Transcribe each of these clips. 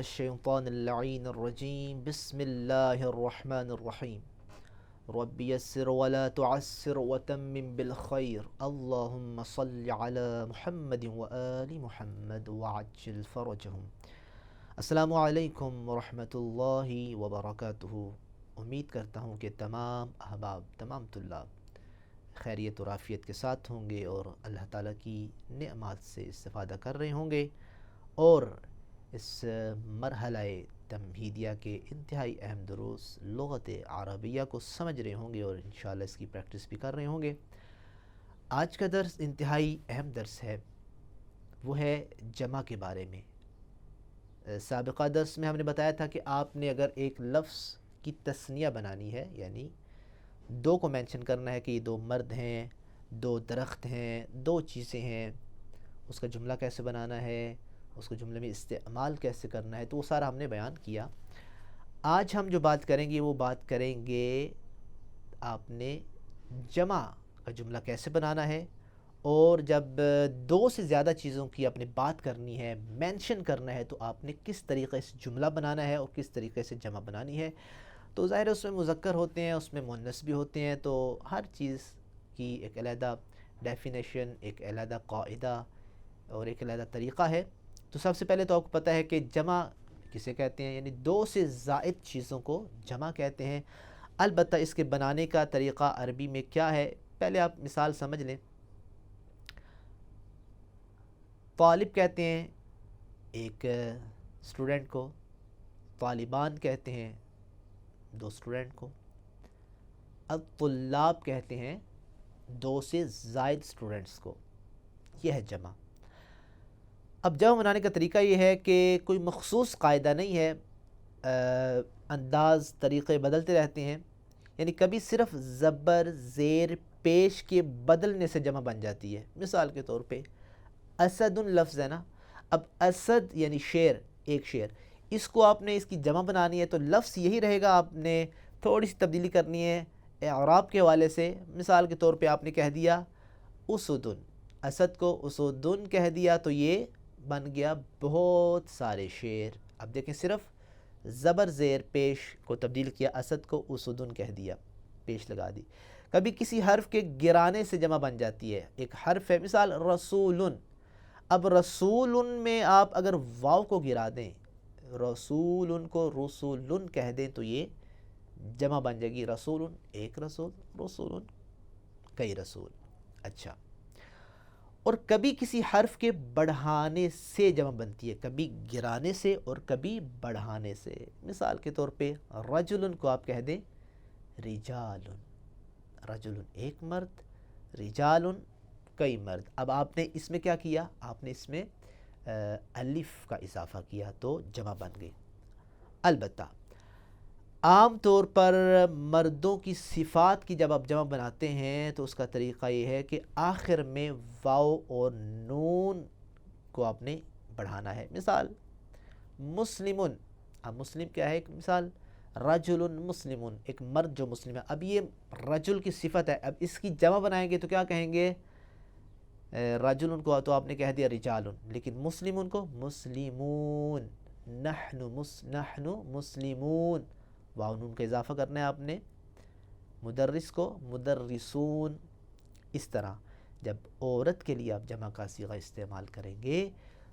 الشيطان اللعين الرجيم بسم الله الرحمن الرحيم رب يسر ولا تعسر وتمم بالخير اللهم صل على محمد وآل محمد وعجل فرجهم. السلام علیکم ورحمۃ اللہ وبرکاتہ. امید کرتا ہوں کہ تمام احباب تمام طلاب خیریت و عافیت کے ساتھ ہوں گے اور اللہ تعالیٰ کی نعمات سے استفادہ کر رہے ہوں گے اور اس مرحلہ تمہیدیہ کے انتہائی اہم دروس لغت عربیہ کو سمجھ رہے ہوں گے اور انشاءاللہ اس کی پریکٹس بھی کر رہے ہوں گے. آج کا درس انتہائی اہم درس ہے، وہ ہے جمع کے بارے میں. سابقہ درس میں ہم نے بتایا تھا کہ آپ نے اگر ایک لفظ کی تثنیہ بنانی ہے، یعنی دو کو مینشن کرنا ہے کہ یہ دو مرد ہیں، دو درخت ہیں، دو چیزیں ہیں، اس کا جملہ کیسے بنانا ہے، اس کو جملے میں استعمال کیسے کرنا ہے، تو وہ سارا ہم نے بیان کیا. آج ہم جو بات کریں گے وہ بات کریں گے آپ نے جمع کا جملہ کیسے بنانا ہے، اور جب دو سے زیادہ چیزوں کی آپ نے بات کرنی ہے، مینشن کرنا ہے، تو آپ نے کس طریقے سے جملہ بنانا ہے اور کس طریقے سے جمع بنانی ہے. تو ظاہر ہے اس میں مذکر ہوتے ہیں، اس میں مؤنث بھی ہوتے ہیں، تو ہر چیز کی ایک علیحدہ ڈیفینیشن، ایک علیحدہ قاعدہ اور ایک علیحدہ طریقہ ہے. تو سب سے پہلے تو آپ کو پتہ ہے کہ جمع کسے کہتے ہیں، یعنی دو سے زائد چیزوں کو جمع کہتے ہیں. البتہ اس کے بنانے کا طریقہ عربی میں کیا ہے، پہلے آپ مثال سمجھ لیں. طالب کہتے ہیں ایک اسٹوڈنٹ کو، طالبان کہتے ہیں دو اسٹوڈنٹ کو، الطلاب کہتے ہیں دو سے زائد اسٹوڈنٹس کو. یہ ہے جمع. اب جمع بنانے کا طریقہ یہ ہے کہ کوئی مخصوص قاعدہ نہیں ہے، انداز طریقے بدلتے رہتے ہیں. یعنی کبھی صرف زبر زیر پیش کے بدلنے سے جمع بن جاتی ہے. مثال کے طور پہ اسد لفظ ہے نا، اب اسد یعنی شیر، ایک شیر، اس کو آپ نے اس کی جمع بنانی ہے تو لفظ یہی رہے گا، آپ نے تھوڑی سی تبدیلی کرنی ہے اعراب کے حوالے سے. مثال کے طور پہ آپ نے کہہ دیا اسدن، اسد کو اسدن کہہ دیا تو یہ بن گیا بہت سارے شیر. اب دیکھیں صرف زبر زیر پیش کو تبدیل کیا، اسد کو اسدن کہہ دیا، پیش لگا دی. کبھی کسی حرف کے گرانے سے جمع بن جاتی ہے. ایک حرف ہے مثال رسولن، اب رسولن میں آپ اگر واو کو گرا دیں، رسولن کو رسولن کہہ دیں تو یہ جمع بن جائے گی. رسولن ایک رسول، رسولن کئی رسول. اچھا، اور کبھی کسی حرف کے بڑھانے سے جمع بنتی ہے، کبھی گرانے سے اور کبھی بڑھانے سے. مثال کے طور پہ رجلن کو آپ کہہ دیں رجالن، رجلن ایک مرد، رجالن کئی مرد. اب آپ نے اس میں کیا کیا، آپ نے اس میں الف کا اضافہ کیا تو جمع بن گئی. البتہ عام طور پر مردوں کی صفات کی جب آپ جمع بناتے ہیں تو اس کا طریقہ یہ ہے کہ آخر میں واو اور نون کو آپ نے بڑھانا ہے. مثال مسلمن، اب مسلم کیا ہے، ایک مثال رجل مسلمن، ایک مرد جو مسلم ہے. اب یہ رجل کی صفت ہے، اب اس کی جمع بنائیں گے تو کیا کہیں گے، رجل کو تو آپ نے کہہ دیا رجالن، لیکن مسلمن کو مسلمون، نحن مسلمون، واو نون کا اضافہ کرنا ہے آپ نے. مدرس کو مدرسون. اس طرح جب عورت کے لیے آپ جمع کا صیغہ استعمال کریں گے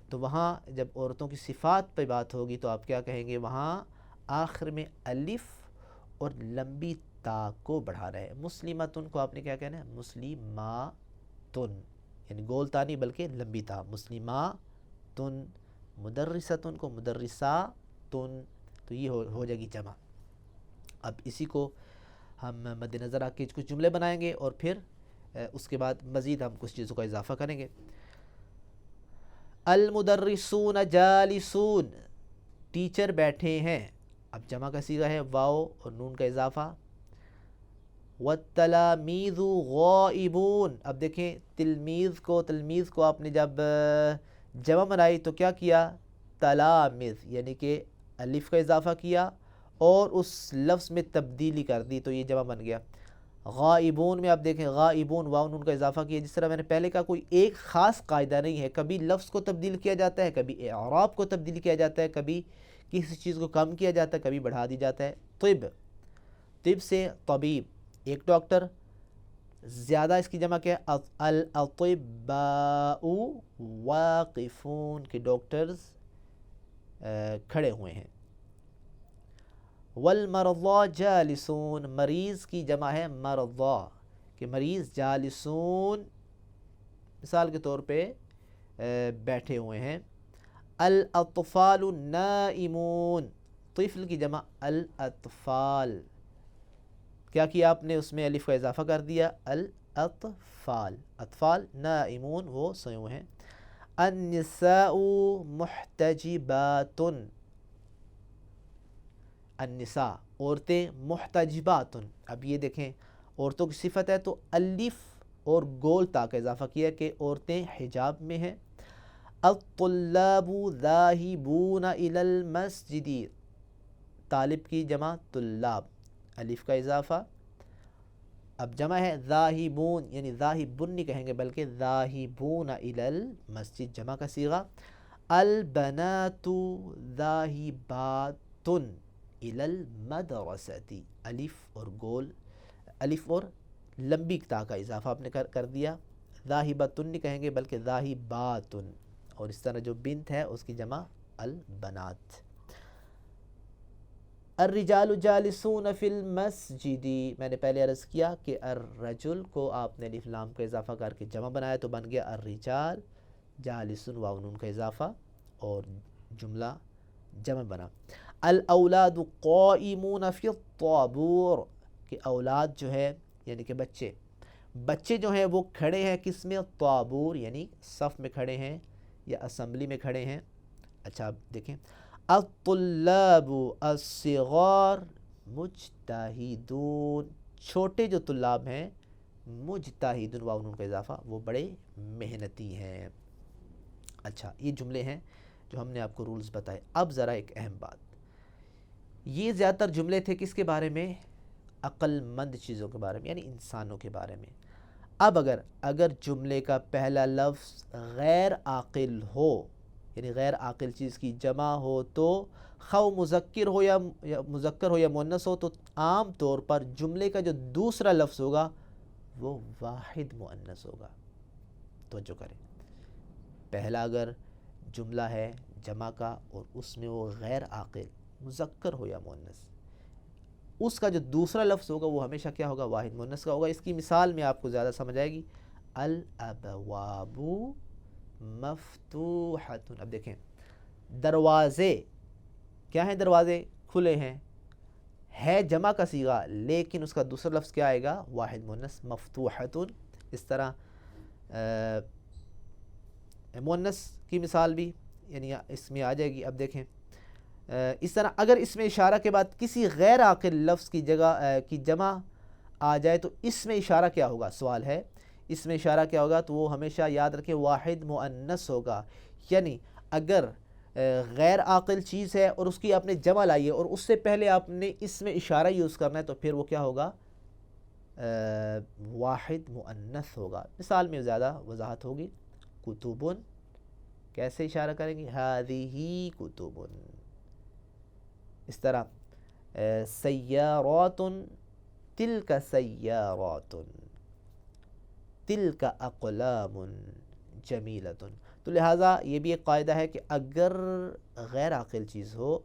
تو وہاں جب عورتوں کی صفات پہ بات ہوگی تو آپ کیا کہیں گے، وہاں آخر میں الف اور لمبی تا کو بڑھا رہے ہیں. مسلمتن کو آپ نے کیا کہنا ہے، مسلماتن، یعنی گول تا نہیں بلکہ لمبی تا، مسلماتن. مدرستن کو مدرساتن، تو یہ ہو جائے گی جمع. اب اسی کو ہم مد نظر رکھ کے کچھ جملے بنائیں گے اور پھر اس کے بعد مزید ہم کچھ چیزوں کا اضافہ کریں گے. المدرسون جالسون، ٹیچر بیٹھے ہیں. اب جمع کا صیغہ ہے واو اور نون کا اضافہ. والتلاميذ غائبون، اب دیکھیں تلمیذ کو آپ نے جب جمع بنائی تو کیا کیا، تلامذ، یعنی کہ الف کا اضافہ کیا اور اس لفظ میں تبدیلی کر دی تو یہ جمع بن گیا. غائبون میں آپ دیکھیں غائبون، واو نون کا اضافہ کیا. جس طرح میں نے پہلے کہا کوئی ایک خاص قاعدہ نہیں ہے، کبھی لفظ کو تبدیل کیا جاتا ہے، کبھی اعراب کو تبدیل کیا جاتا ہے، کبھی کسی چیز کو کم کیا جاتا ہے کبھی بڑھا دی جاتا ہے. طب سے طبیب ایک ڈاکٹر، زیادہ اس کی جمع کیا ہے الاطباء واقفون کہ ڈاکٹرز کھڑے ہوئے ہیں. والمرضى جالسون مریض کی جمع ہے مرضى کہ مریض جالسون مثال کے طور پہ بیٹھے ہوئے ہیں. الاطفال نائمون طفل کی جمع الاطفال. کیا کیا آپ نے اس میں الف کا اضافہ کر دیا الاطفال. اطفال نائمون وہ سوئے ہوئے ہیں. النساء محتجبات النساء عورتیں محتجبات. اب یہ دیکھیں عورتوں کی صفت ہے تو الف اور گول تا کا اضافہ کیا کہ عورتیں حجاب میں ہیں. الطلاب ذاہبون الی المسجد طالب کی جمع طلاب الف کا اضافہ. اب جمع ہے ذاہبون یعنی ذاہبون نہیں کہیں گے بلکہ ذاہبون الی المسجد جمع کا صیغہ. البنات ذاہبات الی المدرسۃ الف اور گول الف اور لمبی تا کا اضافہ آپ نے کر دیا. ذاہبات نہیں کہیں گے بلکہ ذاہبات اور اس طرح جو بنت ہے اس کی جمع البنات. الرجال جالسون فی المسجد میں نے پہلے عرض کیا کہ الرجل کو آپ نے الف لام کا اضافہ کر کے جمع بنایا تو بن گیا الرجال جالسون واو نون کا اضافہ اور جملہ جمع بنا. الاولاد قائمون فی الطابور کہ اولاد جو ہے یعنی کہ بچے جو ہیں وہ کھڑے ہیں کس میں طابور یعنی صف میں کھڑے ہیں یا اسمبلی میں کھڑے ہیں. اچھا آپ دیکھیں الطلاب الصغار مجتہدون چھوٹے جو طلاب ہیں مجتہدون واو نون کا اضافہ وہ بڑے محنتی ہیں. اچھا یہ جملے ہیں جو ہم نے آپ کو رولز بتائے. اب ذرا ایک اہم بات، یہ زیادہ تر جملے تھے کس کے بارے میں؟ عقل مند چیزوں کے بارے میں یعنی انسانوں کے بارے میں. اب اگر جملے کا پہلا لفظ غیر عاقل ہو یعنی غیر عاقل چیز کی جمع ہو تو خواہ مذکر ہو یا مؤنث ہو تو عام طور پر جملے کا جو دوسرا لفظ ہوگا وہ واحد مؤنث ہوگا. توجہ کریں، پہلا اگر جملہ ہے جمع کا اور اس میں وہ غیر عاقل مذکر ہو یا مؤنث اس کا جو دوسرا لفظ ہوگا وہ ہمیشہ کیا ہوگا؟ واحد مؤنث کا ہوگا. اس کی مثال میں آپ کو زیادہ سمجھ آئے گی. الابواب مفتوحۃ. اب دیکھیں دروازے کیا ہیں؟ دروازے کھلے ہیں، ہے جمع کا صیغہ لیکن اس کا دوسرا لفظ کیا آئے گا؟ واحد مؤنث مفتوحۃ. اس طرح مؤنث کی مثال بھی یعنی اس میں آ جائے گی. اب دیکھیں اس طرح اگر اس میں اشارہ کے بعد کسی غیر عاقل لفظ کی جگہ کی جمع آ جائے تو اس میں اشارہ کیا ہوگا؟ سوال ہے اس میں اشارہ کیا ہوگا؟ تو وہ ہمیشہ یاد رکھیں واحد مؤنث ہوگا. یعنی اگر غیر عاقل چیز ہے اور اس کی آپ نے جمع لائی ہے اور اس سے پہلے آپ نے اس میں اشارہ یوز کرنا ہے تو پھر وہ کیا ہوگا؟ واحد مؤنث ہوگا. مثال میں زیادہ وضاحت ہوگی. کتبن کیسے اشارہ کریں گے؟ ہذہ کتب. اس طرح سیارات تلک سیارات تلک اقلام جمیلۃ. تو لہٰذا یہ بھی ایک قاعدہ ہے کہ اگر غیر عاقل چیز ہو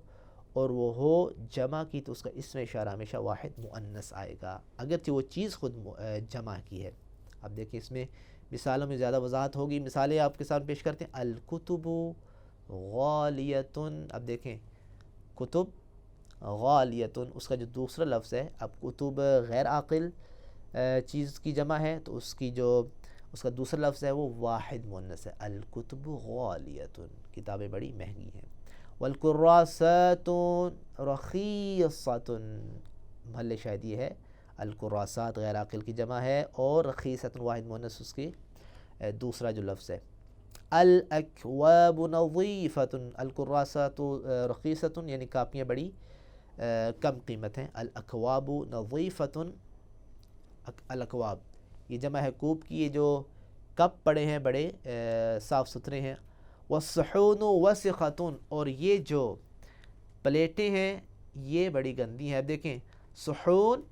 اور وہ ہو جمع کی تو اس کا اسم اشارہ ہمیشہ واحد مؤنث آئے گا اگرچہ وہ چیز خود جمع کی ہے. اب دیکھیں اس میں مثالوں میں زیادہ وضاحت ہوگی. مثالیں آپ کے سامنے پیش کرتے ہیں. الکتب غالیۃ. اب دیکھیں کتب غالیۃ اس کا جو دوسرا لفظ ہے. اب کتب غیر عاقل چیز کی جمع ہے تو اس کا دوسرا لفظ ہے وہ واحد مؤنث ہے. الکتب غالیۃ کتابیں بڑی مہنگی ہیں. والکراسات رخیصۃ محل شاہد یہ ہے الکراسات غیر عاقل کی جمع ہے اور رخیصۃ واحد مؤنث اس کی دوسرا جو لفظ ہے. الاکواب نظیفۃ. الکراسات رخیصۃ یعنی کاپیاں بڑی کم قیمت ہیں. الاکواب نظیفۃ. الاکواب یہ جمع ہے کوب کی. یہ جو کپ پڑے ہیں بڑے صاف ستھرے ہیں. والصحون وسخۃ. اور یہ جو پلیٹیں ہیں یہ بڑی گندی ہیں. اب دیکھیں صحون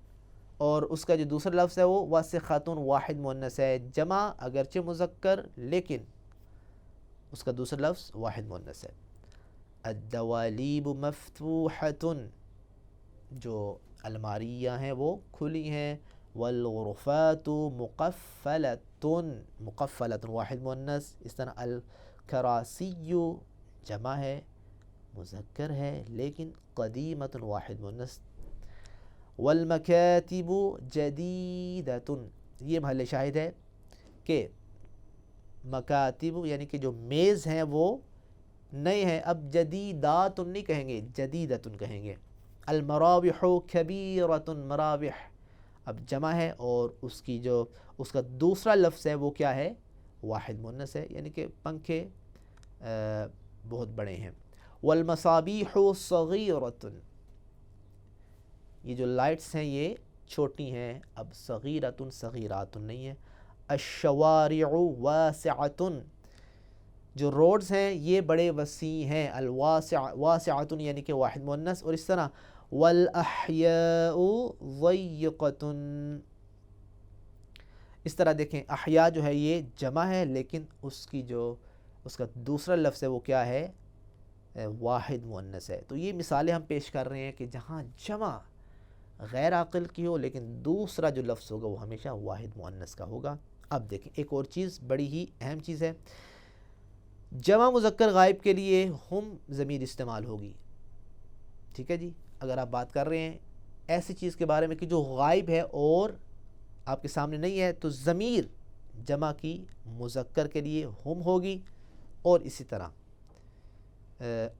اور اس کا جو دوسرا لفظ ہے وہ واسخاتن واحد مؤنث ہے, جمع اگرچہ مذکر لیکن اس کا دوسرا لفظ واحد مؤنث ہے. الدواليب مفتوحة, جو الماریاں ہیں وہ کھلی ہیں. والغرفات مقفلة واحد مؤنث. اس طرح الکراسی جمع ہے مذکر ہے لیکن قدیمۃ واحد مؤنث. والمکاتب جدیدۃ, یہ محل شاہد ہے کہ مکاتب یعنی کہ جو میز ہیں وہ نئے ہیں. اب جدیدات نہیں کہیں گے, جدیدۃ کہیں گے. المراوح کبیرۃ, مراوح اب جمع ہے اور اس کا دوسرا لفظ ہے وہ کیا ہے, واحد مؤنث ہے, یعنی کہ پنکھے بہت بڑے ہیں. والمصابیح صغیرۃ, یہ جو لائٹس ہیں یہ چھوٹی ہیں. اب صغیرۃ صغیرات نہیں ہے. الشوارع واسعۃ, جو روڈز ہیں یہ بڑے وسیع ہیں. واسعۃ یعنی کہ واحد مؤنث. اور اس طرح والاحیاء ضیقۃ, اس طرح دیکھیں احیاء جو ہے یہ جمع ہے لیکن اس کا دوسرا لفظ ہے وہ کیا ہے, واحد مؤنث ہے. تو یہ مثالیں ہم پیش کر رہے ہیں کہ جہاں جمع غیر عاقل کی ہو لیکن دوسرا جو لفظ ہوگا وہ ہمیشہ واحد مؤنث کا ہوگا. اب دیکھیں ایک اور چیز بڑی ہی اہم چیز ہے, جمع مذکر غائب کے لیے ہم ضمیر استعمال ہوگی. ٹھیک ہے جی, اگر آپ بات کر رہے ہیں ایسی چیز کے بارے میں کہ جو غائب ہے اور آپ کے سامنے نہیں ہے تو ضمیر جمع کی مذکر کے لیے ہم ہوگی. اور اسی طرح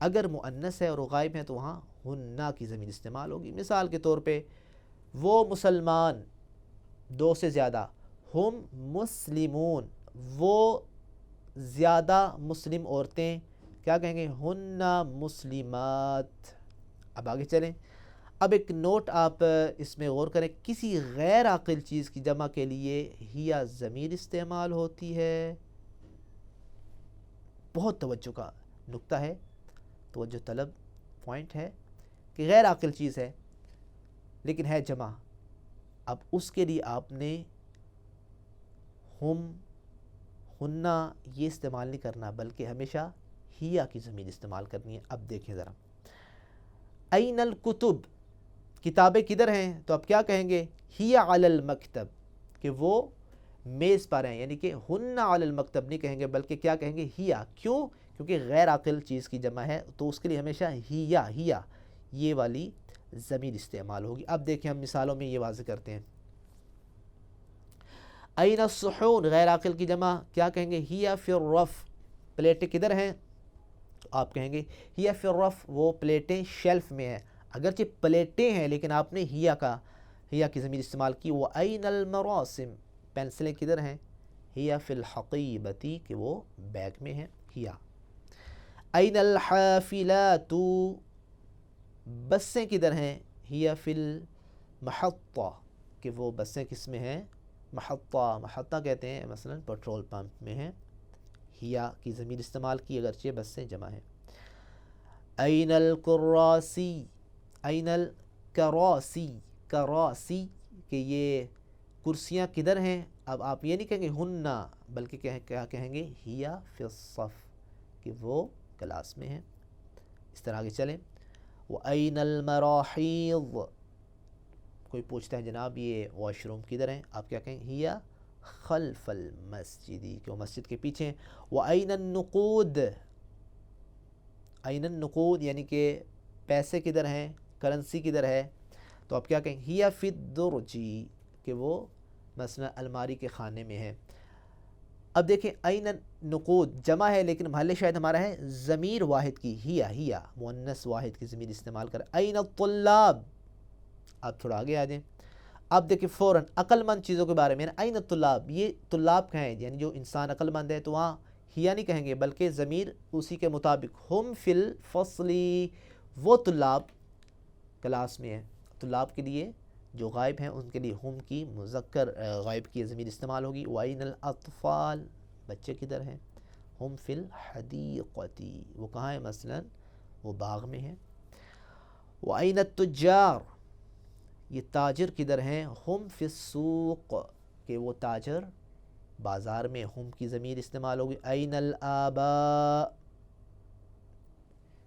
اگر مؤنث ہے اور غائب ہے تو وہاں ہننا کی ضمیر استعمال ہوگی. مثال کے طور پہ وہ مسلمان, دو سے زیادہ, ہم مسلمون, وہ زیادہ مسلم عورتیں, کیا کہیں گے, ہننا مسلمات. اب آگے چلیں. اب ایک نوٹ آپ اس میں غور کریں, کسی غیر عاقل چیز کی جمع کے لیے ہیا ضمیر استعمال ہوتی ہے. بہت توجہ کا نقطہ ہے, توجہ طلب پوائنٹ ہے کہ غیر عاقل چیز ہے لیکن ہے جمع. اب اس کے لیے آپ نے ہم ہننا یہ استعمال نہیں کرنا بلکہ ہمیشہ ہیا کی ضمیر استعمال کرنی ہے. اب دیکھیں ذرا, این الکتب, کتابیں کدھر ہیں, تو آپ کیا کہیں گے, ہی علی المکتب, کہ وہ میز پر ہیں. یعنی کہ ہننا علی المکتب نہیں کہیں گے بلکہ کیا کہیں گے, ہیا. کیوں, کیونکہ غیر عاقل چیز کی جمع ہے تو اس کے لیے ہمیشہ ہیا یہ والی ضمیر استعمال ہوگی. اب دیکھیں ہم مثالوں میں یہ واضح کرتے ہیں. این الصحون, غیر عاقل کی جمع کیا کہیں گے, ہیا فی الرف, پلیٹیں کدھر ہیں, تو آپ کہیں گے ہیا فی الرف, وہ پلیٹیں شیلف میں ہیں. اگرچہ پلیٹیں ہیں لیکن آپ نے ہیا کی ضمیر استعمال کی. وہ این المراسم, پینسلیں کدھر ہیں, ہیا فی الحقیبتی, کہ وہ بیگ میں ہیں, ہیا. این الحافلات, بسیں کدھر ہیں, ہیا فی المحطہ, کہ وہ بسیں کس میں ہیں, محطہ کہتے ہیں مثلا پیٹرول پمپ میں ہیں. ہیا کی ضمیر استعمال کی اگرچہ بسیں جمع ہیں. این الکراسی, این الکراسی, کراسی, کہ یہ کرسیاں کدھر ہیں. اب آپ یہ نہیں کہیں گے ہننا بلکہ کیا کہیں گے, ہیا فی الصف, کہ وہ کلاس میں ہیں. اس طرح آگے چلیں. وَأَيْنَ الْمَرَاحِيض, کوئی پوچھتا ہے جناب یہ واش روم کدھر ہیں, آپ کیا کہیں, ہیا خلف المسجد, کہ وہ مسجد کے پیچھے ہیں. وَأَيْنَ النُّقُودِ, این النقود یعنی کہ پیسے کدھر ہیں, کرنسی کدھر ہے, تو آپ کیا کہیں, ہیا فی الدرجی, کہ وہ مثلا الماری کے خانے میں ہے. اب دیکھیں این النقود جمع ہے لیکن محل شاہد ہمارا ہے ضمیر واحد کی, ہیا مؤنث واحد کی ضمیر استعمال کر. این الطلاب, آپ تھوڑا آگے آ جائیں. اب دیکھیں فوراً عقل مند چیزوں کے بارے میں, این الطلاب, یہ طلاب کہیں یعنی جو انسان عقل مند ہے, تو وہاں ہیا نہیں کہیں گے بلکہ ضمیر اسی کے مطابق, ہم فی الفصل, وہ طلاب کلاس میں ہیں. طلاب کے لیے جو غائب ہیں ان کے لیے ہم کی مذکر غائب کی ضمیر استعمال ہوگی. وَأَيْنَ الْأَطْفَالِ, بچے کدھر ہیں, ہم فی الحدیقۃ, وہ کہاں ہیں, مثلا وہ باغ میں ہیں. وَأَيْنَ التُّجَّارُ، یہ تاجر کدھر ہیں؟ ہم فی السوق، کہ وہ تاجر بازار میں. ہم کی ضمیر استعمال ہوگی. این الآباء،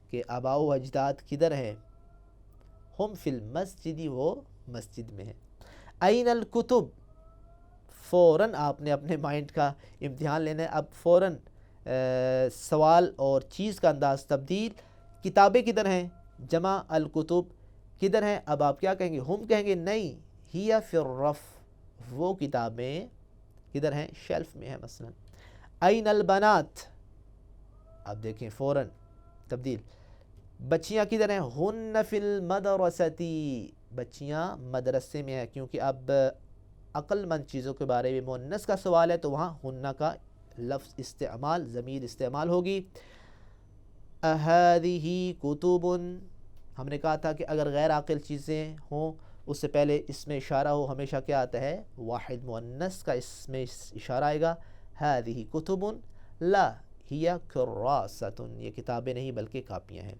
کہ آباء و اجداد کدھر ہیں؟ ہم فی المسجد، وہ مسجد میں ہیں. این الکتب، فوراً آپ نے اپنے مائنڈ کا امتحان لینا ہے. اب فوراً سوال اور چیز کا انداز تبدیل. کتابیں کدھر ہیں؟ جمع الکتب. کدھر ہیں؟ اب آپ کیا کہیں گے؟ ہم کہیں گے نہیں، ہی فی الرف، وہ کتابیں کدھر ہیں؟ شیلف میں ہیں مثلا. این البنات، اب دیکھیں فوراً تبدیل. بچیاں کدھر ہیں؟ ہن فی المدرستی، بچیاں مدرسے میں ہیں. کیونکہ اب عقل مند چیزوں کے بارے میں مؤنث کا سوال ہے تو وہاں ہن کا لفظ استعمال، ضمیر استعمال ہوگی. اہذہ کتب، ہم نے کہا تھا کہ اگر غیر عاقل چیزیں ہوں اس سے پہلے اس میں اشارہ ہو، ہمیشہ کیا آتا ہے؟ واحد مؤنث کا اس میں اشارہ آئے گا. ہذہ کتب لا ہی کراسۃ، یہ کتابیں نہیں بلکہ کاپیاں ہیں.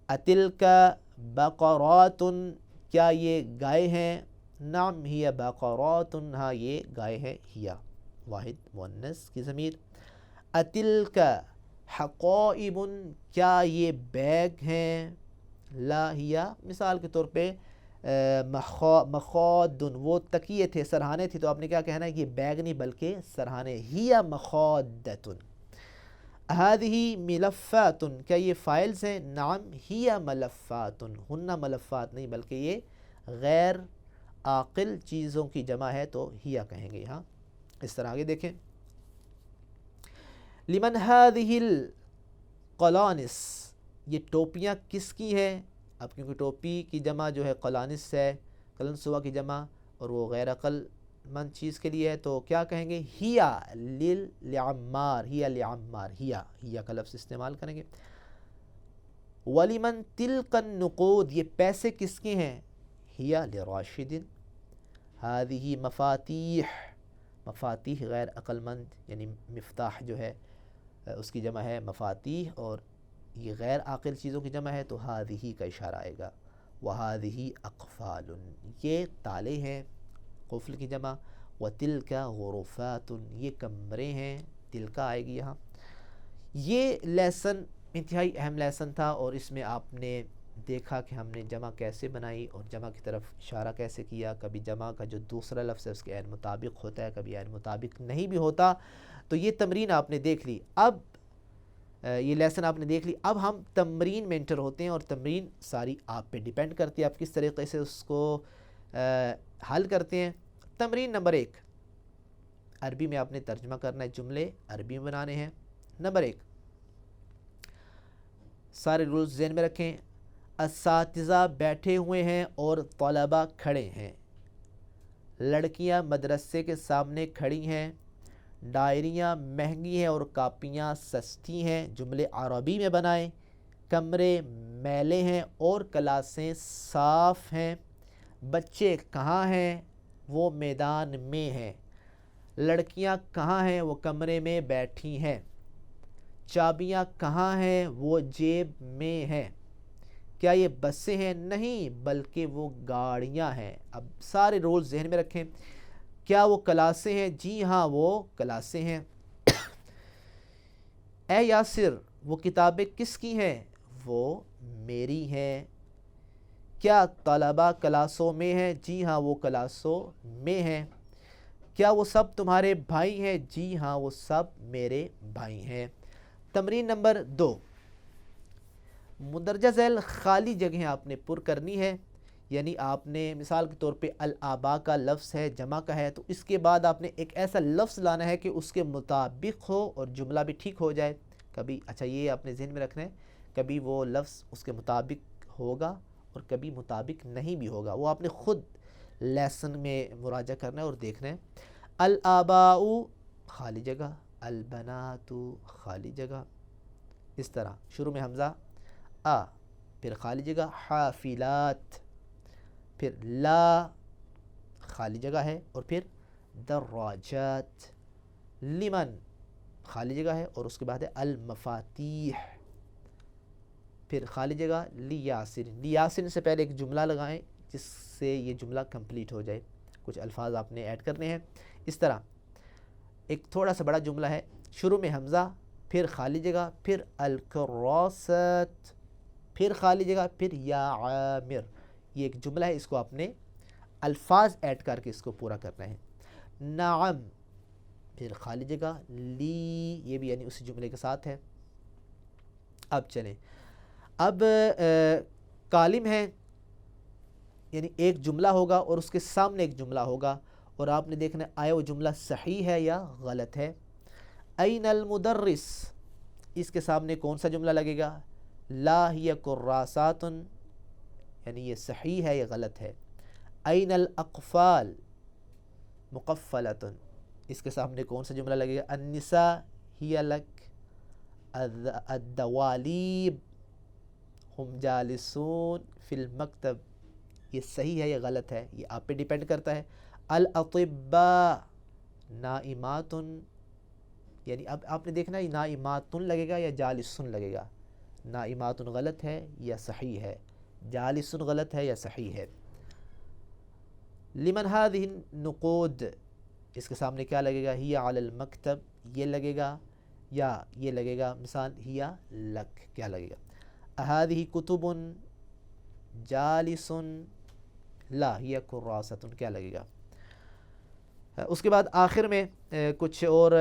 اتلک بقرات، کیا یہ گائے ہیں؟ نعم ہی بقرات، ہاں یہ گائے ہیں. ہی واحد مؤنث کی ضمیر. اتلک حقائب، کیا یہ بیگ ہیں؟ لا ہی، مثال کے طور پہ مخاد، وہ تکیے تھے، سرہانے تھے، تو آپ نے کیا کہنا ہے کہ یہ بیگ نہیں بلکہ سرہانے. ہی مخادۃ. ہذہ ملفات، کیا یہ فائلز ہیں؟ نعم ہی ملفات، ہن ملفات نہیں بلکہ یہ غیر عاقل چیزوں کی جمع ہے تو ہی کہیں گے. ہاں اس طرح آگے دیکھیں. لمن هذه القلانس، یہ ٹوپیاں کس کی ہیں؟ اب کیونکہ ٹوپی کی جمع جو ہے قلانس ہے، قلنسوہ کی جمع، اور وہ غیر عقل مند چیز کے لیے ہے تو کیا کہیں گے؟ ہیا لعمار، ہیا لعمار، ہیا کا لفظ استعمال کریں گے. وَلِمَنْ تِلْقَ النُّقُودِ، یہ پیسے کس کے ہیں؟ ہیا لراشد. ہذہ مفاتیح، مفاتیح غیر عقل مند یعنی مفتاح جو ہے اس کی جمع ہے مفاتیح، اور یہ غیر عاقل چیزوں کی جمع ہے تو ہذہ کا اشارہ آئے گا. وہذہ اقفال، یہ تالے ہیں، قفل کی جمع. وتلک غرفات، یہ کمرے ہیں، تلک آئے گی یہاں. یہ لیسن انتہائی اہم لیسن تھا اور اس میں آپ نے دیکھا کہ ہم نے جمع کیسے بنائی اور جمع کی طرف اشارہ کیسے کیا. کبھی جمع کا جو دوسرا لفظ ہے اس کے عین مطابق ہوتا ہے، کبھی عین مطابق نہیں بھی ہوتا. تو یہ تمرین آپ نے دیکھ لی. اب یہ لیسن آپ نے دیکھ لی. اب ہم تمرین میں انٹر ہوتے ہیں اور تمرین ساری آپ پہ ڈیپینڈ کرتی ہے، آپ کس طریقے سے اس کو حل کرتے ہیں. تمرین نمبر 1، عربی میں آپ نے ترجمہ کرنا ہے، جملے عربی میں بنانے ہیں. نمبر 1، سارے رولز ذہن میں رکھیں. اساتذہ بیٹھے ہوئے ہیں اور طلبہ کھڑے ہیں. لڑکیاں مدرسے کے سامنے کھڑی ہیں. ڈائریاں مہنگی ہیں اور کاپیاں سستی ہیں. جملے عربی میں بنائیں. کمرے میلے ہیں اور کلاسیں صاف ہیں. بچے کہاں ہیں؟ وہ میدان میں ہیں. لڑکیاں کہاں ہیں؟ وہ کمرے میں بیٹھی ہیں. چابیاں کہاں ہیں؟ وہ جیب میں ہیں. کیا یہ بسیں ہیں؟ نہیں بلکہ وہ گاڑیاں ہیں. اب سارے رول ذہن میں رکھیں. کیا وہ کلاسیں ہیں؟ جی ہاں وہ کلاسیں ہیں. اے یاسر، وہ کتابیں کس کی ہیں؟ وہ میری ہیں. کیا طلبہ کلاسوں میں ہیں؟ جی ہاں وہ کلاسوں میں ہیں. کیا وہ سب تمہارے بھائی ہیں؟ جی ہاں وہ سب میرے بھائی ہیں. تمرین نمبر 2، مندرجہ ذیل خالی جگہیں آپ نے پر کرنی ہے. یعنی آپ نے مثال کے طور پہ الآباء کا لفظ ہے، جمع کا ہے، تو اس کے بعد آپ نے ایک ایسا لفظ لانا ہے کہ اس کے مطابق ہو اور جملہ بھی ٹھیک ہو جائے. کبھی اچھا یہ آپ نے ذہن میں رکھنا ہے، کبھی وہ لفظ اس کے مطابق ہوگا اور کبھی مطابق نہیں بھی ہوگا. وہ آپ نے خود لیسن میں مراجعہ کرنا ہے اور دیکھنا ہے. الآباء خالی جگہ، البنات خالی جگہ. اس طرح شروع میں حمزہ آ، پھر خالی جگہ حافلات، پھر لا خالی جگہ ہے، اور پھر دراجات. لمن خالی جگہ ہے اور اس کے بعد ہے المفاتیح. پھر خالی جگہ لیاسر، لیاسر سے پہلے ایک جملہ لگائیں جس سے یہ جملہ کمپلیٹ ہو جائے، کچھ الفاظ آپ نے ایڈ کرنے ہیں. اس طرح ایک تھوڑا سا بڑا جملہ ہے، شروع میں حمزہ، پھر خالی جگہ، پھر الکراست، پھر خالی جگہ، پھر یا عامر. یہ ایک جملہ ہے، اس کو آپ نے الفاظ ایڈ کر کے اس کو پورا کرنا ہے. نعم، پھر خالی جگہ، لی، یہ بھی یعنی اسی جملے کے ساتھ ہے. اب چلیں، اب کالم ہے، یعنی ایک جملہ ہوگا اور اس کے سامنے ایک جملہ ہوگا، اور آپ نے دیکھنا ہے آیا وہ جملہ صحیح ہے یا غلط ہے. این المدرس، اس کے سامنے کون سا جملہ لگے گا؟ لا ہی کراسات، یعنی یہ صحیح ہے یا غلط ہے. این الاقفال مقفلۃ، اس کے سامنے کون سا جملہ لگے گا؟ النساء ہی لک الدوالیب ہم جالسون فی المکتب، یہ صحیح ہے یا غلط ہے، یہ آپ پہ ڈیپینڈ کرتا ہے. الاطباء نائمات، یعنی اب آپ نے دیکھنا ہے نائمات لگے گا یا جالسن لگے گا. نائمات غلط ہے یا صحیح ہے، جالسن غلط ہے یا صحیح ہے. لمن هذه النقود، اس کے سامنے کیا لگے گا؟ ہی علی المکتب، یہ لگے گا یا یہ لگے گا؟ مثال ہی لک، کیا لگے گا؟ هذه کتب جالس لا ہی کراست، کیا لگے گا؟ اس کے بعد آخر میں کچھ اور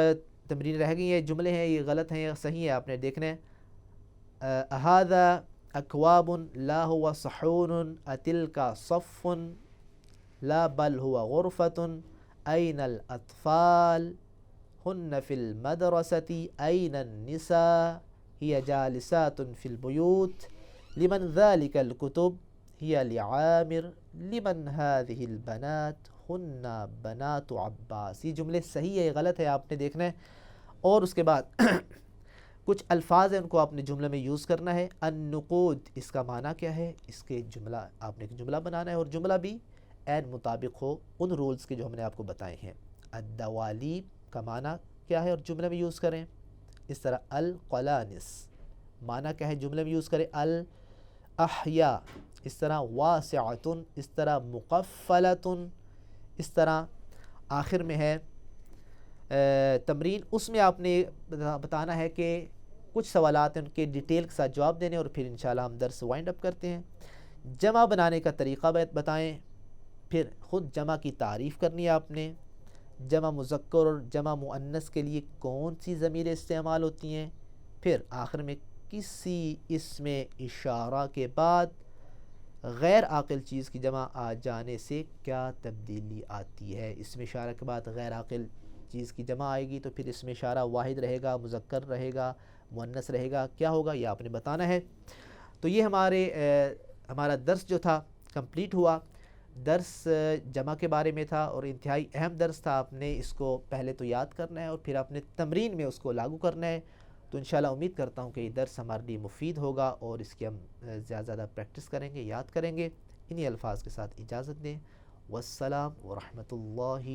تمرین رہ گئی ہیں، جملے ہیں یہ غلط ہیں یا صحیح ہے، آپ نے دیکھنا ہے. هذا اکواب لا هو صحون اتلک صف لا بل هو غرفة أين الأطفال هن في المدرسة أين النساء هي جالسات في البيوت لمن ذلك الكتب هي لعامر لمن هذه البنات ہن بنات عباس. یہ جملے صحیح ہے غلط ہے آپ نے دیکھنا ہے. اور اس کے بعد کچھ الفاظ ہیں ان کو آپ نے جملے میں یوز کرنا ہے. النقود، اس کا معنی کیا ہے؟ اس کے جملہ آپ نے ایک جملہ بنانا ہے اور جملہ بھی عین مطابق ہو ان رولز کے جو ہم نے آپ کو بتائے ہیں. الدوالیب کا معنی کیا ہے اور جملے میں یوز کریں. اس طرح القلانس معنی کیا ہے، جملے میں یوز کریں. الاحیاء، اس طرح واسعۃ، اس طرح مقفلۃ، اس طرح آخر میں ہے تمرین، اس میں آپ نے بتانا ہے کہ کچھ سوالات ہیں ان کے ڈیٹیل کے ساتھ جواب دینے، اور پھر انشاءاللہ ہم درس وائنڈ اپ کرتے ہیں. جمع بنانے کا طریقہ بتائیں، پھر خود جمع کی تعریف کرنی ہے آپ نے. جمع مذکر اور جمع مؤنث کے لیے کون سی ضمیریں استعمال ہوتی ہیں. پھر آخر میں کسی اسم اشارہ کے بعد غیر عاقل چیز کی جمع آ جانے سے کیا تبدیلی آتی ہے. اسم اشارہ کے بعد غیر عاقل چیز کی جمع آئے گی تو پھر اسم اشارہ واحد رہے گا، مذکر رہے گا، مؤنث رہے گا، کیا ہوگا یہ آپ نے بتانا ہے. تو یہ ہمارا درس جو تھا کمپلیٹ ہوا. درس جمع کے بارے میں تھا اور انتہائی اہم درس تھا. آپ نے اس کو پہلے تو یاد کرنا ہے اور پھر آپ نے تمرین میں اس کو لاگو کرنا ہے. تو انشاءاللہ امید کرتا ہوں کہ یہ درس ہمارے لیے مفید ہوگا اور اس کی ہم زیادہ زیادہ پریکٹس کریں گے، یاد کریں گے. انہی الفاظ کے ساتھ اجازت دیں. والسلام ورحمۃ اللہ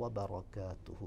وبرکاتہ.